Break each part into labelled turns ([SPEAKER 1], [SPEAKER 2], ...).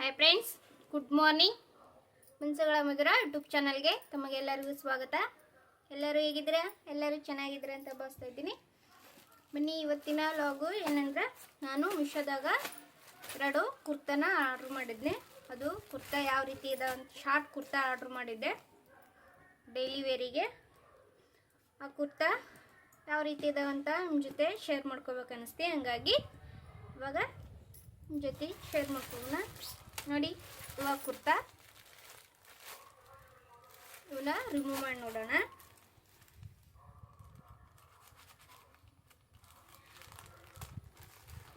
[SPEAKER 1] Hi friends, good morning. ಮುನ್ಸಗಳ ಮಧುರ YouTube ಚಾನಲ್ಗೆ ತಮಗೆಲ್ಲರಿಗೂ ಸ್ವಾಗತ. ಎಲ್ಲರೂ ಹೇಗಿದ್ದೀರಾ? ಎಲ್ಲರೂ ಚೆನ್ನಾಗಿದ್ದೀರಾ ಅಂತ ಭಾವಿಸ್ತಾ ಇದ್ದೀನಿ. ಬನ್ನಿ, ಇವತ್ತಿನ ಲಾಗು ಏನಂದ್ರೆ, ನಾನು ಮಿಶೋದಾಗ 2 ಕುರ್ತಾನ ಆರ್ಡ್ರ್ ಮಾಡಿದ್ದೆ. ಅದು ಕುರ್ತಾ ಯಾವ ರೀತಿ ಇದೆ ಅಂತ, ಶಾರ್ಟ್ ಕುರ್ತಾ ಆರ್ಡ್ರ್ ಮಾಡಿದ್ದೆ ಡೈಲಿ ವೇರಿಗೆ. ಆ ಕುರ್ತಾ ಯಾವ ರೀತಿ ಇದೆ ಅಂತ ನಿಮ್ಮ ಜೊತೆ ಶೇರ್ ಮಾಡ್ಕೋಬೇಕು ಅನ್ನಿಸ್ತಿ. ಹಂಗಾಗಿ ಇವಾಗ ನಿಮ್ಮ ಜೊತೆ ಶೇರ್ ಮಾಡ್ಕೊಳ್ಳೋಣ. ನೋಡಿ, ಇವಾಗ ಕುರ್ತಾ ಇವನ್ನ ರಿಮೂವ್ ಮಾಡಿ ನೋಡೋಣ.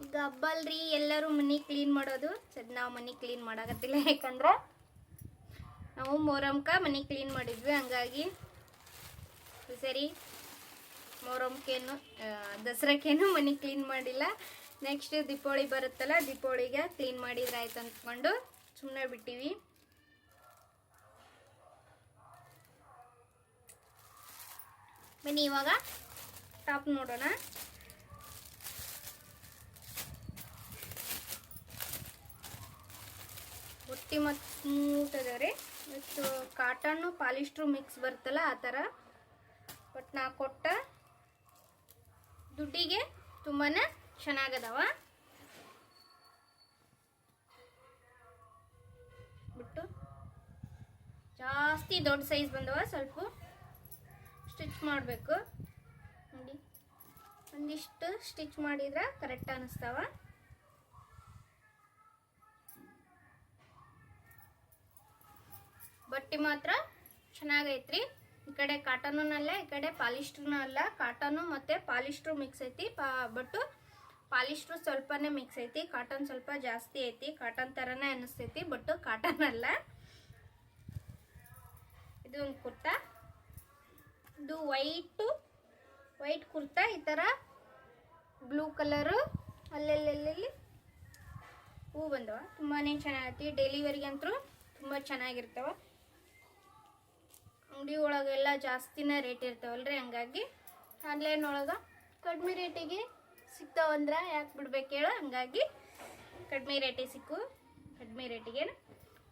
[SPEAKER 1] ಈಗ ಹಬ್ಬ ಅಲ್ರಿ, ಎಲ್ಲರೂ ಮನೆ ಕ್ಲೀನ್ ಮಾಡೋದು. ನಾವು ಮನೆ ಕ್ಲೀನ್ ಮಾಡಾಕತ್ತಿಲ್ಲ, ಯಾಕಂದ್ರೆ ನಾವು ಮೊಹರಂಕ ಮನೆ ಕ್ಲೀನ್ ಮಾಡಿದ್ವಿ. ಹಂಗಾಗಿ ಸರಿ, ಮೊಹರಂಕೇನು ದಸರಾಕ್ಕೇನು ಮನೆ ಕ್ಲೀನ್ ಮಾಡಿಲ್ಲ. ನೆಕ್ಸ್ಟ್ ದೀಪಾವಳಿ ಬರುತ್ತಲ್ಲ, ದೀಪಾವಳಿಗೆ ಕ್ಲೀನ್ ಮಾಡಿದ್ರೆ ಆಯ್ತು ಅಂದ್ಕೊಂಡು ಸುಮ್ಮನೆ ಬಿಟ್ಟಿವಿ. ಬನ್ನಿ ಇವಾಗ ಟಾಪ್ ನೋಡೋಣ. ಒಟ್ಟಿ ಮತ್ತು ಸ್ಮೂತ್ ಅದಾವ್ರಿ. ಮತ್ತು ಕಾಟನ್ನು ಪಾಲಿಸ್ಟ್ರು ಮಿಕ್ಸ್ ಬರುತ್ತಲ್ಲ, ಆ ಥರ. ಬಟ್ ನಾ ಕೊಟ್ಟ ದುಡ್ಡಿಗೆ ತುಂಬಾ ಚೆನ್ನಾಗದವ. ಬಿಟ್ಟು ಜಾಸ್ತಿ ದೊಡ್ಡ ಸೈಜ್ ಬಂದವ. ಸ್ವಲ್ಪ ಸ್ಟಿಚ್ ಮಾಡಬೇಕು. ನೋಡಿ, ಒಂದಿಷ್ಟು ಸ್ಟಿಚ್ ಮಾಡಿದ್ರೆ ಕರೆಕ್ಟ್ ಅನ್ನಿಸ್ತಾವ. ಬಟ್ಟೆ ಮಾತ್ರ ಚೆನ್ನಾಗೈತ್ರಿ. ಈ ಕಡೆ ಕಾಟನೂ ಅಲ್ಲ, ಈ ಕಡೆ ಪಾಲಿಸ್ಟ್ರೂ ಅಲ್ಲ. ಕಾಟನು ಮತ್ತು ಪಾಲಿಸ್ಟ್ರು ಮಿಕ್ಸ್ ಐತಿ. ಬಟ್ಟು ಪಾಲಿಸ್ಟ್ರು ಸ್ವಲ್ಪನೇ ಮಿಕ್ಸ್ ಐತಿ. ಕಾಟನ್ ಸ್ವಲ್ಪ ಜಾಸ್ತಿ ಐತಿ. ಕಾಟನ್ ಥರನೇ ಅನ್ನಿಸ್ತೈತಿ, ಬಟ್ಟು ಕಾಟನ್ ಅಲ್ಲ. ಇದು ಒಂದು ಕುರ್ತಾ. ಇದು ವೈಟ್ ಕುರ್ತಾ. ಈ ಥರ ಬ್ಲೂ ಕಲರು ಅಲ್ಲೆಲ್ಲೆಲ್ಲಿ ಹೂ ಬಂದವ. ತುಂಬಾ ಚೆನ್ನಾಗೈತಿ. ಡೈಲಿ ವೇರ್ಗಂತೂ ತುಂಬ ಚೆನ್ನಾಗಿರ್ತಾವ. ಅಂಗಡಿ ಒಳಗೆಲ್ಲ ಜಾಸ್ತಿನೇ ರೇಟ್ ಇರ್ತಾವಲ್ರಿ, ಹಂಗಾಗಿ ಆನ್ಲೈನ್ ಒಳಗೆ ಕಡಿಮೆ ರೇಟಿಗೆ ಸಿಗ್ತಾವಂದ್ರೆ ಯಾಕೆ ಬಿಡ್ಬೇಕು ಹೇಳು. ಹಂಗಾಗಿ ಕಡಿಮೆ ರೇಟಿಗೆ ಸಿಕ್ಕು. ಕಡಿಮೆ ರೇಟಿಗೆ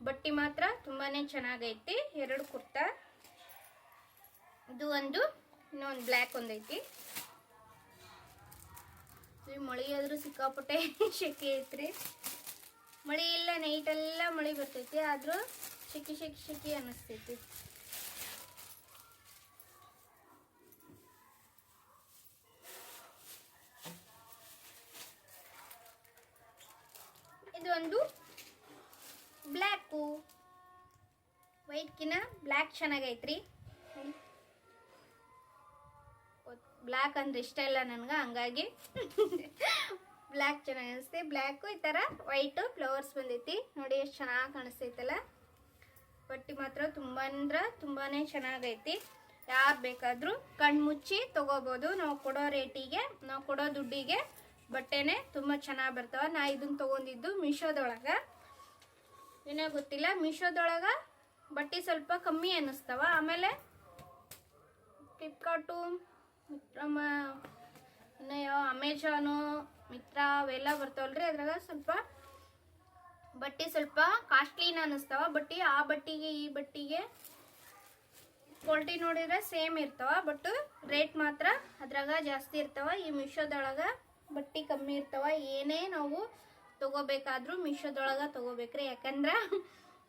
[SPEAKER 1] ಬಟ್ಟೆ ಮಾತ್ರ ತುಂಬಾ ಚೆನ್ನಾಗೈತಿ. 2 ಕುರ್ತಾ. ಇದು ಒಂದು, ಇನ್ನೊಂದು ಬ್ಲ್ಯಾಕ್ ಒಂದೈತಿ. ಮಳೆ ಆದರೂ ಸಿಕ್ಕಾಪಟ್ಟೆ ಶೆಕೆ ಐತ್ರಿ. ಮಳೆ ಇಲ್ಲ, ನೈಟೆಲ್ಲ ಮಳೆ ಬರ್ತೈತಿ, ಆದರೂ ಶೆಕೆ ಅನ್ನಿಸ್ತೈತಿ. ಇದು ಒಂದು ಬ್ಲ್ಯಾಕು. ವೈಟ್ಕಿನ ಬ್ಲ್ಯಾಕ್ ಚೆನ್ನಾಗೈತ್ರಿ. ಬ್ಲ್ಯಾಕ್ ಅಂದ್ರೆ ಇಷ್ಟ ಇಲ್ಲ ನನಗೆ, ಹಂಗಾಗಿ ಬ್ಲ್ಯಾಕ್ ಚೆನ್ನಾಗಿ ಅನಿಸ್ತೈತಿ. ಬ್ಲ್ಯಾಕು ಈ ಥರ ವೈಟು ಫ್ಲವರ್ಸ್ ಬಂದೈತಿ. ನೋಡಿ ಎಷ್ಟು ಚೆನ್ನಾಗಿ ಕಾಣಿಸ್ತೈತಲ್ಲ. ಬಟ್ಟೆ ಮಾತ್ರ ತುಂಬ ಅಂದ್ರೆ ತುಂಬಾ ಚೆನ್ನಾಗೈತಿ. ಯಾರು ಬೇಕಾದರೂ ಕಣ್ಣು ಮುಚ್ಚಿ ತೊಗೋಬೋದು. ನಾವು ಕೊಡೋ ರೇಟಿಗೆ, ನಾವು ಕೊಡೋ ದುಡ್ಡಿಗೆ ಬಟ್ಟೆನೇ ತುಂಬ ಚೆನ್ನಾಗಿ ಬರ್ತಾವ. ನಾ ಇದನ್ನು ತೊಗೊಂಡಿದ್ದು ಮೀಶೋದೊಳಗೆ. ಏನೋ ಗೊತ್ತಿಲ್ಲ, ಮೀಶೋದೊಳಗೆ ಬಟ್ಟೆ ಸ್ವಲ್ಪ ಕಮ್ಮಿ ಅನ್ನಿಸ್ತಾವ. ಆಮೇಲೆ ಫ್ಲಿಪ್ಕಾರ್ಟು, ಇನ್ನು ಯಾವ ಅಮೆಝಾನು, ಮಿತ್ರ ಅವೆಲ್ಲ ಬರ್ತಾವಲ್ರಿ, ಅದ್ರಾಗ ಸ್ವಲ್ಪ ಬಟ್ಟೆ ಸ್ವಲ್ಪ ಕಾಸ್ಟ್ಲಿನ ಅನ್ನಿಸ್ತಾವ. ಬಟ್ ಆ ಬಟ್ಟೆಗೆ ಈ ಬಟ್ಟೆಗೆ ಕ್ವಾಲಿಟಿ ನೋಡಿದ್ರೆ ಸೇಮ್ ಇರ್ತಾವ, ಬಟ್ ರೇಟ್ ಮಾತ್ರ ಅದ್ರಾಗ ಜಾಸ್ತಿ ಇರ್ತಾವ. ಈ ಮೀಶೋದೊಳಗೆ ಬಟ್ಟೆ ಕಮ್ಮಿ ಇರ್ತಾವ. ಏನೇ ನಾವು ತೊಗೋಬೇಕಾದ್ರೂ ಮೀಶೋದೊಳಗೆ ತೊಗೋಬೇಕ್ರಿ, ಯಾಕಂದ್ರೆ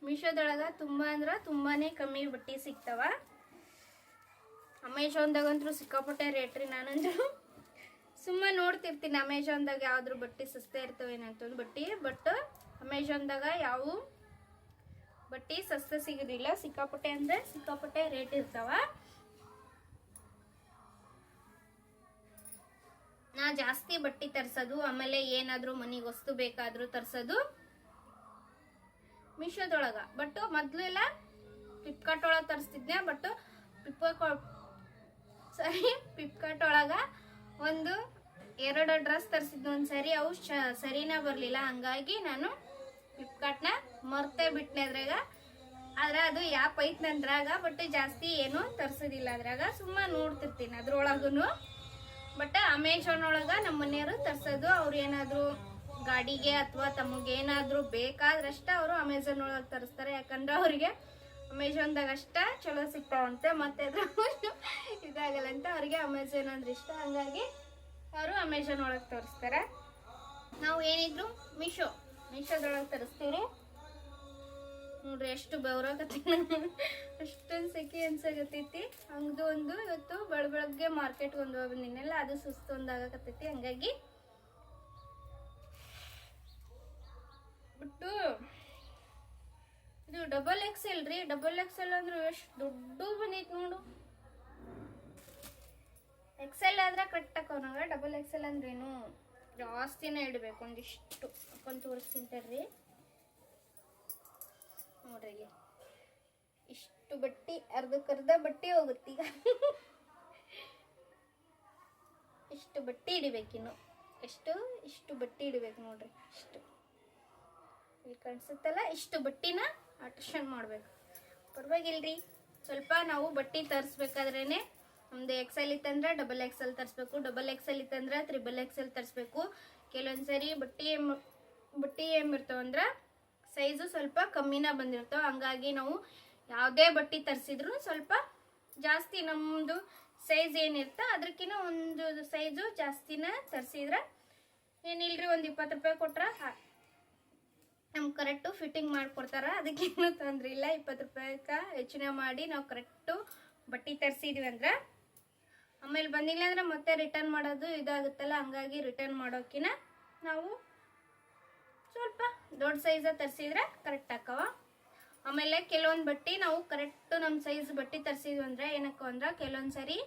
[SPEAKER 1] ಮೀಶೋದೊಳಗೆ ತುಂಬ ಅಂದ್ರೆ ತುಂಬಾ ಕಮ್ಮಿ ಬಟ್ಟೆ ಸಿಗ್ತಾವ. ಅಮೆಝಾನ್ದಾಗಂತೂ ಸಿಕ್ಕಾಪಟ್ಟೆ ರೇಟ್ ರೀ. ನಾನಂದ್ರು ಸುಮ್ಮನೆ ನೋಡ್ತಿರ್ತೀನಿ ಅಮೆಝಾನ್ದಾಗ ಯಾವ್ದ್ರ ಬಟ್ಟೆ ಸಸ್ತೆ ಇರ್ತವೇನಂತಂದು ಬಟ್ ಅಮೆಝಾನ್ದಾಗ ಯಾವ ಬಟ್ಟೆ ಸಸ್ತೆ ಸಿಗೋದಿಲ್ಲ. ಸಿಕ್ಕಾಪಟ್ಟೆ ಅಂದರೆ ಸಿಕ್ಕಾಪಟ್ಟೆ ರೇಟ್ ಇರ್ತಾವ. ನಾ ಜಾಸ್ತಿ ಬಟ್ಟೆ ತರಿಸೋದು, ಆಮೇಲೆ ಏನಾದರೂ ಮನೆಗೆ ವಸ್ತು ಬೇಕಾದರೂ ತರಿಸೋದು ಮೀಶೋದೊಳಗೆ. ಬಟ್ ಮೊದಲು ಎಲ್ಲ ಫ್ಲಿಪ್ಕಾರ್ಟ್ ಒಳಗೆ ತರಿಸ್ತಿದ್ದೆ. ಬಟ್ ಫ್ಲಿಪ್ಕಾರ್ಟ್ ಒಳಗೆ 1-2 ಡ್ರೆಸ್ ತರಿಸಿದ್ದು ಒಂದು ಸರಿ. ಅವು ಸರಿನಾ ಬರಲಿಲ್ಲ, ಹಂಗಾಗಿ ನಾನು ಫ್ಲಿಪ್ಕಾರ್ಟ್ನ ಮರ್ತೇ ಬಿಟ್ಟನೆ ಅದ್ರಾಗ. ಆದ್ರೆ ಅದು ಯಾಪ್ ಐತೆ ನಂದ್ರಾಗ, ಬಟ್ ಜಾಸ್ತಿ ಏನು ತರಿಸೋದಿಲ್ಲ ಅದ್ರಾಗ. ಸುಮ್ಮನೆ ನೋಡ್ತಿರ್ತೀನಿ ಅದ್ರೊಳಗೂ. ಬಟ್ ಅಮೆಝಾನ್ ಒಳಗೆ ನಮ್ಮ ಮನೆಯವರು ತರಿಸೋದು. ಅವ್ರು ಏನಾದರೂ ಗಾಡಿಗೆ ಅಥವಾ ತಮಗೇನಾದರೂ ಬೇಕಾದ್ರಷ್ಟ ಅವರು ಅಮೆಝಾನ್ ಒಳಗೆ ತರಿಸ್ತಾರೆ. ಯಾಕಂದ್ರೆ ಅವರಿಗೆ ಅಮೆಝಾನ್ದಾಗ ಅಷ್ಟ ಚಲೋ ಸಿಗ್ತಾವಂತೆ, ಮತ್ತೆ ಅದ್ರ ಇದಾಗಲ್ಲ ಅಂತ ಅವ್ರಿಗೆ ಅಮೆಝಾನ್ ಅಂದ್ರೆ ಇಷ್ಟ. ಹಂಗಾಗಿ ಅವರು ಅಮೆಝಾನ್ ಒಳಗೆ ತರಿಸ್ತಾರೆ. ನಾವು ಏನಿದ್ರು ಮೀಶೋದೊಳಗೆ ತರಿಸ್ತೀವಿ. ನೋಡ್ರಿ ಎಷ್ಟು ಬೆವರಾಗತ್ತಿ, ಅಷ್ಟೊಂದು ಸೆಕೆ ಅನ್ಸಾಗತ್ತೈತಿ. ಹಂಗದು ಒಂದು ಇವತ್ತು ಬೆಳಗ್ಗೆ ಮಾರ್ಕೆಟ್ಗೆ ಒಂದು ಬಂದಿನೆಲ್ಲ, ಅದು ಸುಸ್ತು ಒಂದಾಗತ್ತೈತಿ. ಹಂಗಾಗಿ ಬಿಟ್ಟು ಇದು ಡಬಲ್ ಎಕ್ಸೆಲ್ ರೀ. ಡಬಲ್ ಎಕ್ಸೆಲ್ ಅಂದ್ರೆ ಎಷ್ಟು ದೊಡ್ಡ ಬಂದೈತಿ ನೋಡು. ಎಕ್ಸೆಲ್ ಆದ್ರೆ ಕರೆಕ್ಟ್ ಹಾಕೋನಾಗ, ಡಬಲ್ ಎಕ್ಸೆಲ್ ಅಂದ್ರೇನು ಜಾಸ್ತಿನೇ ಇಡಬೇಕು. ಒಂದಿಷ್ಟು ಹಾಕೊಂಡು ತೋರಿಸ್ತಿಂತಾರ್ರಿ ನೋಡ್ರಿ. ಇಲ್ಲಿ ಇಷ್ಟು ಬಟ್ಟೆ, ಅರ್ಧಕ್ಕರ್ಧ ಬಟ್ಟೆ ಹೋಗುತ್ತೀಗ. ಇಷ್ಟು ಬಟ್ಟೆ ಹಿಡಿಬೇಕಿನ್ನು. ಇಷ್ಟು ಬಟ್ಟೆ ಹಿಡಿಬೇಕು ನೋಡ್ರಿ. ಇಷ್ಟು ಇಲ್ಲಿ ಕಾಣಿಸುತ್ತಲ್ಲ, ಇಷ್ಟು ಬಟ್ಟಿನ ಆಟೇಷನ್ ಮಾಡ್ಬೇಕು. ಪರವಾಗಿಲ್ರಿ, ಸ್ವಲ್ಪ ನಾವು ಬಟ್ಟೆ ತರಿಸ್ಬೇಕಾದ್ರೇನೆ ನಮ್ದು ಎಕ್ಸೆಲ್ ಇತ್ತಂದ್ರೆ ಡಬಲ್ ಎಕ್ಸೆಲ್ ತರಿಸ್ಬೇಕು, ಡಬಲ್ ಎಕ್ಸೆಲ್ ಇತ್ತಂದ್ರೆ ತ್ರಿಬಲ್ ಎಕ್ಸೆಲ್ ತರಿಸ್ಬೇಕು. ಕೆಲವೊಂದ್ಸರಿ ಬಟ್ಟೆ ಏನಿರ್ತಾವಂದ್ರೆ ಸೈಜು ಸ್ವಲ್ಪ ಕಮ್ಮಿನ ಬಂದಿರ್ತಾವೆ. ಹಂಗಾಗಿ ನಾವು ಯಾವುದೇ ಬಟ್ಟೆ ತರಿಸಿದ್ರು ಸ್ವಲ್ಪ ಜಾಸ್ತಿ ನಮ್ಮದು ಸೈಜ್ ಏನಿರ್ತಾ ಅದಕ್ಕಿಂತ ಒಂದು ಸೈಜು ಜಾಸ್ತಿನ ತರಿಸಿದ್ರೆ ಏನಿಲ್ರಿ, ಒಂದು 20 ರೂಪಾಯಿ ಕೊಟ್ರೆ ನಮ್ಗೆ ಕರೆಕ್ಟು ಫಿಟ್ಟಿಂಗ್ ಮಾಡಿಕೊಡ್ತಾರ. ಅದಕ್ಕೇನು ತೊಂದರೆ ಇಲ್ಲ. 20 ರೂಪಾಯಿಗೆ ಹೆಚ್ಚಿನ ಮಾಡಿ ನಾವು ಕರೆಕ್ಟು ಬಟ್ಟೆ ತರಿಸಿದ್ವಿ ಅಂದ್ರೆ ಆಮೇಲೆ ಬಂದಿಲ್ಲ ಅಂದ್ರೆ ಮತ್ತೆ ರಿಟರ್ನ್ ಮಾಡೋದು ಇದಾಗುತ್ತಲ್ಲ. ಹಂಗಾಗಿ ರಿಟರ್ನ್ ಮಾಡೋಕ್ಕಿಂತ ನಾವು ಸ್ವಲ್ಪ ದೊಡ್ಡ ಸೈಜ ತರಿಸಿದ್ರೆ ಕರೆಕ್ಟ್ ಆಕವ. ಆಮೇಲೆ ಕೆಲವೊಂದು ಬಟ್ಟೆ ನಾವು ಕರೆಕ್ಟ್ ನಮ್ಮ ಸೈಜ್ ಬಟ್ಟೆ ತರಿಸಿದ್ವಿ ಅಂದ್ರೆ ಏನಕ್ಕ ಅಂದ್ರೆ ಕೆಲವೊಂದು ಸರಿ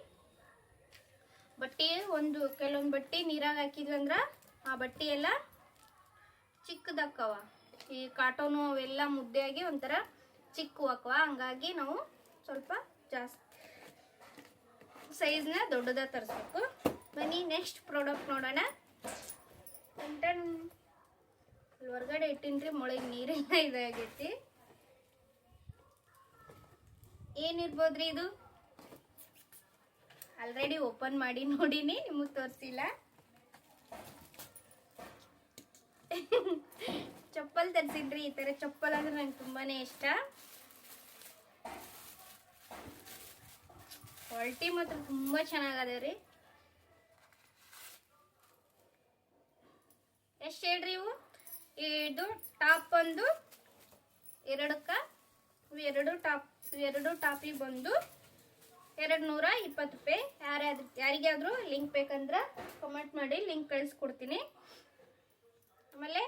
[SPEAKER 1] ಕೆಲವೊಂದು ಬಟ್ಟೆ ನೀರಾಗ ಹಾಕಿದ್ವಿ ಅಂದ್ರೆ ಆ ಬಟ್ಟೆ ಎಲ್ಲ ಚಿಕ್ಕದಕ್ಕವ. ಈ ಕಾಟೋನು ಅವೆಲ್ಲ ಮುದ್ದೆಯಾಗಿ ಒಂಥರ ಚಿಕ್ಕ ಹಾಕವ. ಹಂಗಾಗಿ ನಾವು ಸ್ವಲ್ಪ ಜಾಸ್ತಿ ಸೈಜ್ನ ದೊಡ್ಡದ ತರಿಸ್ಬೇಕು. ಬನ್ನಿ ನೆಕ್ಸ್ಟ್ ಪ್ರಾಡಕ್ಟ್ ನೋಡೋಣ. ಹೊರಗಡೆ ಇಟ್ಟಿನ್ರಿ, ಮೊಳಗೆ ನೀರೆಲ್ಲ ಇದಾಗೈತಿ. ಏನಿರ್ಬೋದ್ರಿ ಇದು? ಆಲ್ರೆಡಿ ಓಪನ್ ಮಾಡಿ ನೋಡಿನಿ, ನಿಮಗೆ ತೋರಿಸಿಲ್ಲ. ಚಪ್ಪಲ್ ತರಿಸಿದ್ರಿ. ಈ ತರ ಚಪ್ಪಲ್ ಅಂದ್ರೆ ನಂಗೆ ತುಂಬಾನೇ ಇಷ್ಟ. ಕ್ವಾಲಿಟಿ ಮಾತ್ರ ತುಂಬಾ ಚೆನ್ನಾಗದೇವ್ರಿ. ಎಷ್ಟು ಹೇಳ್ರಿ ಇವು? ಇದು ಟಾಪ್ ಒಂದು ಎರಡು ಟಾಪಿಗೆ ಬಂದು 220 ರೂಪಾಯಿ. ಯಾರಿಗಾದ್ರೂ ಲಿಂಕ್ ಬೇಕಂದ್ರೆ ಕಮೆಂಟ್ ಮಾಡಿ, ಲಿಂಕ್ ಕಳಿಸ್ಕೊಡ್ತೀನಿ. ಆಮೇಲೆ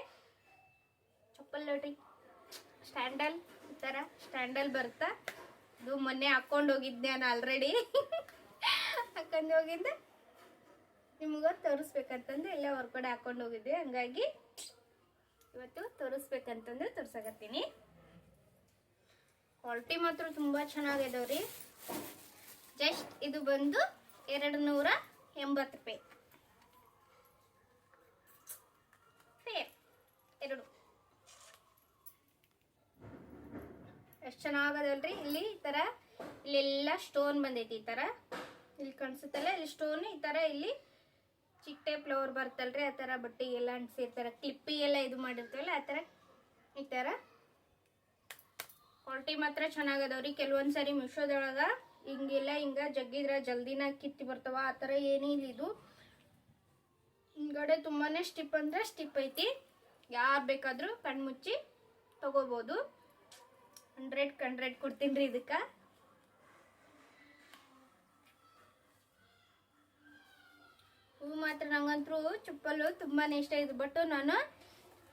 [SPEAKER 1] ಚಪ್ಪಲ್ ನೋಡ್ರಿ, ಸ್ಟ್ಯಾಂಡಲ್, ಈ ಥರ ಸ್ಟ್ಯಾಂಡಲ್ ಬರುತ್ತಾ. ಇದು ಮೊನ್ನೆ ಹಾಕೊಂಡು ಹೋಗಿದ್ದೆ ನಾನು ಆಲ್ರೆಡಿ. ಹಾಕೊಂಡು ಹೋಗಿದ್ದೆ, ನಿಮ್ಗೆ ತೋರಿಸ್ಬೇಕಂತಂದು ಎಲ್ಲ ಹೊರಗಡೆ ಹಾಕೊಂಡು ಹೋಗಿದ್ದೆ. ಹಂಗಾಗಿ ಇವತ್ತು ತೋರಿಸ್ಬೇಕಂತಂದು ತೋರ್ಸಕತ್ತೀನಿ. ಕ್ವಾಲಿಟಿ ಮಾತ್ರ ತುಂಬ ಚೆನ್ನಾಗಿದಾವ್ರಿ. ಜಸ್ಟ್ ಇದು ಬಂದು 280 ರೂಪಾಯಿ. ಎರಡು ಎಷ್ಟು ಚೆನ್ನಾಗದಲ್ರಿ. ಇಲ್ಲಿ ಈ ಥರ ಇಲ್ಲೆಲ್ಲ ಸ್ಟೋನ್ ಬಂದೈತಿ. ಈ ಥರ ಇಲ್ಲಿ ಕಾಣಿಸುತ್ತಲ್ಲ, ಇಲ್ಲಿ ಸ್ಟೋನ್ ಈ ಥರ ಇಲ್ಲಿ ಚಿಟ್ಟೆ ಫ್ಲವರ್ ಬರ್ತಲ್ರಿ, ಆ ಥರ ಬಟ್ಟೆಗೆಲ್ಲ ಅಂಟಿಸಿರ್ತಾರೆ. ಕ್ಲಿಪ್ಪಿಗೆಲ್ಲ ಇದು ಮಾಡಿರ್ತೀವಲ್ಲ ಆ ಥರ. ಈ ಥರ ಕ್ವಾಲಿಟಿ ಮಾತ್ರ ಚೆನ್ನಾಗದವ್ರಿ. ಕೆಲವೊಂದ್ಸರಿ ಮಿಶೋದೊಳಗೆ ಹಿಂಗ ಜಗ್ಗಿದ್ರೆ ಜಲ್ದಿನ ಕಿತ್ತಿ ಬರ್ತಾವ. ಆ ಥರ ಏನಿಲ್ಲ. ಇದು ಹಿಂಗಡೆ ತುಂಬಾನೇ ಸ್ಟಿಪ್ ಅಂದ್ರೆ ಸ್ಟಿಪ್ ಐತಿ. ಯಾರು ಬೇಕಾದರೂ ಕಣ್ಮುಚ್ಚಿ ತಗೋಬೋದು. 100 ಕೊಡ್ತೀನಿ ರೀ ಇದಕ್ಕೆ. ಹೂ ಮಾತ್ರ ನಂಗಂತೂ ಚಪ್ಪಲು ತುಂಬಾನೇ ಇಷ್ಟ ಇದು. ಬಟ್ ನಾನು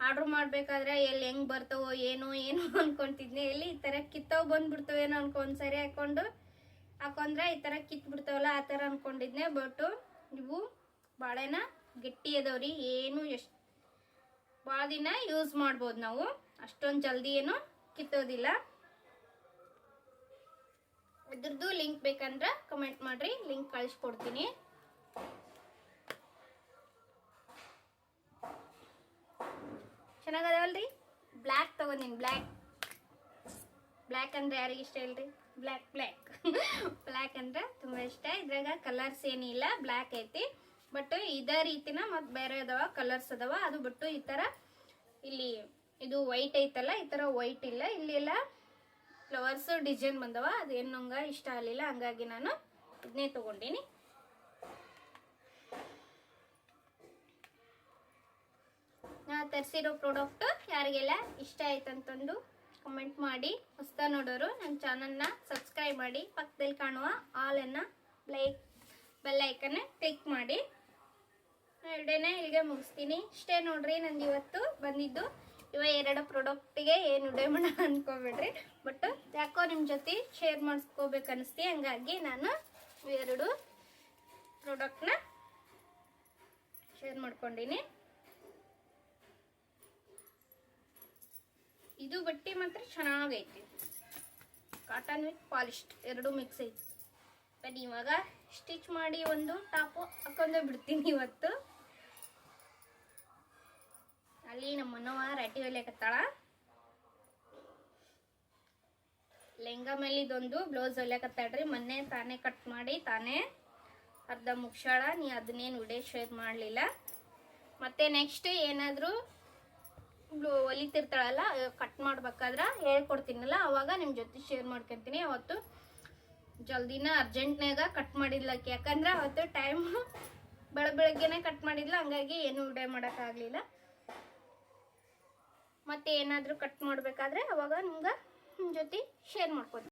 [SPEAKER 1] ಆರ್ಡ್ರ್ ಮಾಡಬೇಕಾದ್ರೆ ಎಲ್ಲಿ ಹೆಂಗೆ ಬರ್ತಾವೋ ಏನೋ ಅನ್ಕೊಂತಿದ್ನಿ. ಎಲ್ಲಿ ಈ ಥರ ಕಿತ್ತವು ಬಂದ್ಬಿಡ್ತಾವೇನೋ ಅನ್ಕೊಂಡ್ಸರಿ ಹಾಕೊಂಡ್ರೆ ಈ ಥರ ಕಿತ್ತು ಬಿಡ್ತಾವಲ್ಲ ಆ ಥರ ಅನ್ಕೊಂಡಿದ್ನೆ. ಬಟ್ ಇವು ಭಾಳನ ಗಟ್ಟಿ ಅದಾವ್ರಿ. ಏನು ಎಷ್ಟು ಭಾಳ ದಿನ ಯೂಸ್ ಮಾಡ್ಬೋದು ನಾವು. ಅಷ್ಟೊಂದು ಜಲ್ದಿ ಏನು ಕಿತ್ತೋದಿಲ್ಲ. ಇದ್ರದ್ದು ಲಿಂಕ್ ಬೇಕಂದ್ರೆ ಕಮೆಂಟ್ ಮಾಡ್ರಿ, ಲಿಂಕ್ ಕಳಿಸ್ಕೊಡ್ತೀನಿ. ಚೆನ್ನಾಗದವಲ್ರಿ. ಬ್ಲ್ಯಾಕ್ ತಗೊಂಡಿನಿ. ಬ್ಲ್ಯಾಕ್ ಅಂದ್ರೆ ಯಾರಿಗೆ ಇಷ್ಟ ಇಲ್ರಿ? ಬ್ಲ್ಯಾಕ್ ಅಂದ್ರೆ ತುಂಬ ಇಷ್ಟ. ಇದ್ರಾಗ ಕಲರ್ಸ್ ಏನಿಲ್ಲ, ಬ್ಲ್ಯಾಕ್ ಐತಿ. ಬಟ್ ಇದೇ ರೀತಿನ ಮತ್ತು ಬೇರೆ ಅದಾವ ಕಲರ್ಸ್ ಅದಾವ. ಅದು ಬಿಟ್ಟು ಈ ಥರ ಇಲ್ಲಿ ಇದು ವೈಟ್ ಐತಲ್ಲ, ಈ ಥರ ವೈಟ್ ಇಲ್ಲ, ಇಲ್ಲಿ ಎಲ್ಲ ಫ್ಲವರ್ಸ್ ಡಿಸೈನ್ ಬಂದವ. ಅದೇನು ನಂಗೆ ಇಷ್ಟ ಆಗಲಿಲ್ಲ, ಹಂಗಾಗಿ ನಾನು ಇದನ್ನೇ ತೊಗೊಂಡೀನಿ. ನಾ ತರಿಸಿರೋ ಪ್ರಾಡಕ್ಟ್ ಯಾರಿಗೆಲ್ಲ ಇಷ್ಟ ಆಯ್ತಂತಂದು ಕಮೆಂಟ್ ಮಾಡಿ. ಹೊಸ ನೋಡೋರು ನನ್ನ ಚಾನಲ್ನ ಸಬ್ಸ್ಕ್ರೈಬ್ ಮಾಡಿ, ಪಕ್ಕದಲ್ಲಿ ಕಾಣುವ ಆಲನ್ನು ಬೆಲ್ ಐಕನ್ನ ಕ್ಲಿಕ್ ಮಾಡಿ. ವಿಡಿಯೋನ ಇಲ್ಲಿಗೆ ಮುಗಿಸ್ತೀನಿ. ಇಷ್ಟೇ ನೋಡ್ರಿ ನಂದು ಇವತ್ತು ಬಂದಿದ್ದು. ಇವ 2 ಪ್ರಾಡಕ್ಟಿಗೆ ಏನು ವಿಡಿಯೋ ಮಾಡ ಅನ್ಕೋಬೇಡ್ರಿ, ಬಟ್ ಯಾಕೋ ನಿಮ್ಮ ಜೊತೆ ಶೇರ್ ಮಾಡಿಸ್ಕೋಬೇಕು ಅನಿಸ್ತಿ, ಹಂಗಾಗಿ ನಾನು 2 ಪ್ರಾಡಕ್ಟ್ನ ಶೇರ್ ಮಾಡ್ಕೊಂಡೀನಿ. ಇದು ಬಟ್ಟೆ ಮಾತ್ರ ಚೆನ್ನಾಗೈತಿ, ಕಾಟನ್ ವಿತ್ ಪಾಲಿಸ್ಟ್ 2 ಮಿಕ್ಸ್ ಐತಿ. ಬನ್ನಿ ಇವಾಗ ಸ್ಟಿಚ್ ಮಾಡಿ ಒಂದು ಟಾಪು ಹಾಕೊಂಡೇ ಬಿಡ್ತೀನಿ ಇವತ್ತು. ಅಲ್ಲಿ ನಮ್ಮ ಮನವ ರೈಟಿ ಹೊಲಿಯಕತ್ತಾಳ. ಲೆಹಂಗಾ ಮೇಲೆ ಇದೊಂದು ಬ್ಲೌಸ್ ಹೊಲಿಯಕತ್ತಾಳ್ರಿ. ಮೊನ್ನೆ ತಾನೇ ಕಟ್ ಮಾಡಿ ತಾನೇ ಅರ್ಧ ಮುಗ್ಸಾಳ. ನೀ ಅದನ್ನೇನು ವಿಡಿಯೋ ಶೇರ್ ಮಾಡಲಿಲ್ಲ. ಮತ್ತೆ ನೆಕ್ಸ್ಟ್ ಏನಾದರೂ ಹೊಲಿತಿರ್ತಾಳಲ್ಲ, ಕಟ್ ಮಾಡ್ಬೇಕಾದ್ರೆ ಹೇಳ್ಕೊಡ್ತೀನಲ್ಲ, ಅವಾಗ ನಿಮ್ಮ ಜೊತೆ ಶೇರ್ ಮಾಡ್ಕೊತೀನಿ. ಅವತ್ತು ಜಲ್ದಿನ ಅರ್ಜೆಂಟ್ನಾಗ ಕಟ್ ಮಾಡಿದ್ಲಕ್ಕೆ, ಯಾಕಂದ್ರೆ ಅವತ್ತು ಟೈಮ್ ಬೆಳಗ್ಗೆನೆ ಕಟ್ ಮಾಡಿದ್ಲ, ಹಂಗಾಗಿ ಏನು ವಿಡಿಯೋ ಮಾಡೋಕ್ಕಾಗಲಿಲ್ಲ. ಮತ್ತೆ ಏನಾದರೂ ಕಟ್ ಮಾಡಬೇಕಾದ್ರೆ ಅವಾಗ ನಿಮ್ಗೆ ನಿಮ್ಮ ಜೊತೆ ಶೇರ್ ಮಾಡ್ಕೊತೀನಿ.